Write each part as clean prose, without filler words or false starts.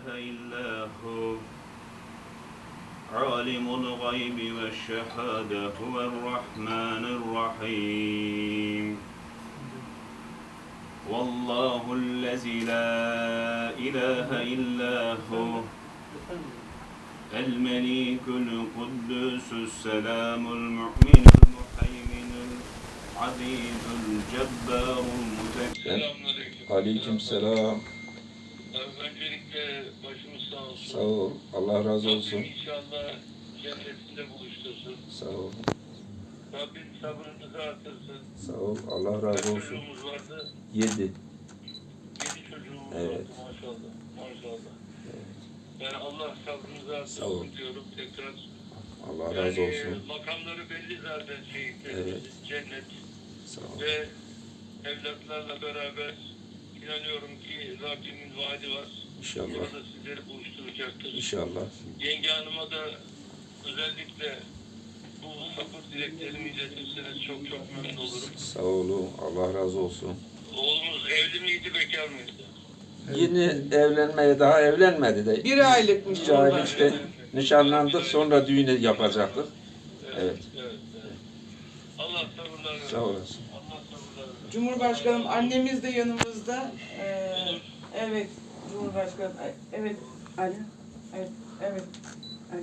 إله إلا هو عالم الغيب والشهادة هو الرحمن الرحيم والله الذي لا إله إلا هو الملك القدوس السلام المؤمن المهيمن العزيز الجبار المتكبر. Aleykümselam. Öncelikle başımız sağ olsun. Sağ ol. Allah razı olsun. Rabbim inşallah cennetinde buluştursun. Sağ ol. Rabbim sabrınızı artırsın. Sağ ol. Allah razı Kaç olsun. çocuğumuz vardı? 7. 7 çocuğumuz Evet. vardı maşallah. Maşallah. Yani Allah sabrınızı Sağ ol. artırsın diyorum tekrar. Allah razı olsun. Makamları belli zaten şehitlerin. Evet. Cennet. Sağ ol. Ve evlatlarla beraber inanıyorum ki Rabbimin vaadi var. İnşallah. Burada sizleri buluşturacaktır. İnşallah. Yenge Hanım'a da özellikle bu sabır dileklerimi iletirseniz çok memnun olurum. Sağ olun. Allah razı olsun. Oğlumuz evli miydi, bekar mıydı? Yeni evlenmeye daha evlenmedi de. 1 aylıkmış. 3 aylık işte nişanlandık, sonra düğünü yapacaktık. Evet. Evet. Allah sabırlar versin. Sağ olasın. Allah sabırlar versin. Cumhurbaşkanım annemiz de yanımızda. Evet Cumhurbaşkanım. Evet. Alo. Evet. Evet. Alo.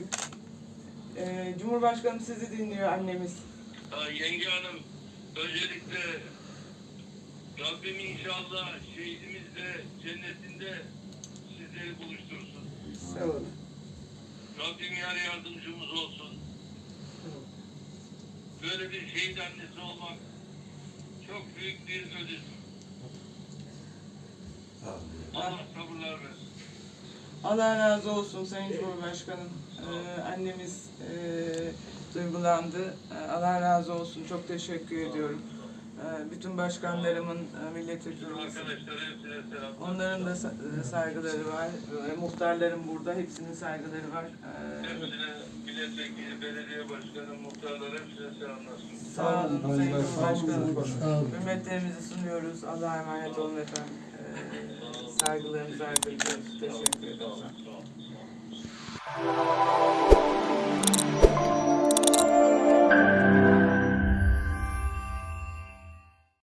Cumhurbaşkanım sizi dinliyor annemiz. Yenge Hanım, öncelikle Rabbim inşallah şehidimizle cennetinde sizleri buluştursun. Sağ olun. Rabbim yar yardımcımız olsun. Böyle bir şehit annesi olmak çok büyük bir ödül. Allah sabırlar versin. Allah razı olsun Sayın Cumhurbaşkanım. Annemiz duygulandı. Allah razı olsun. Çok teşekkür ediyorum. Bütün başkanlarımın, milletvekillerinin, Arkadaşlar hepsine selam. onların da saygıları var. Muhtarlarım burada, hepsinin saygıları var. Hepsine milletvekili, belediye başkanı, muhtarlar hepsine selamlar. Sağ olun Sayın Cumhurbaşkanım. Hürmetlerimizi sunuyoruz. Allah'a emanet olun efendim. Saygılarımızı arz ediyoruz. Teşekkür ederim.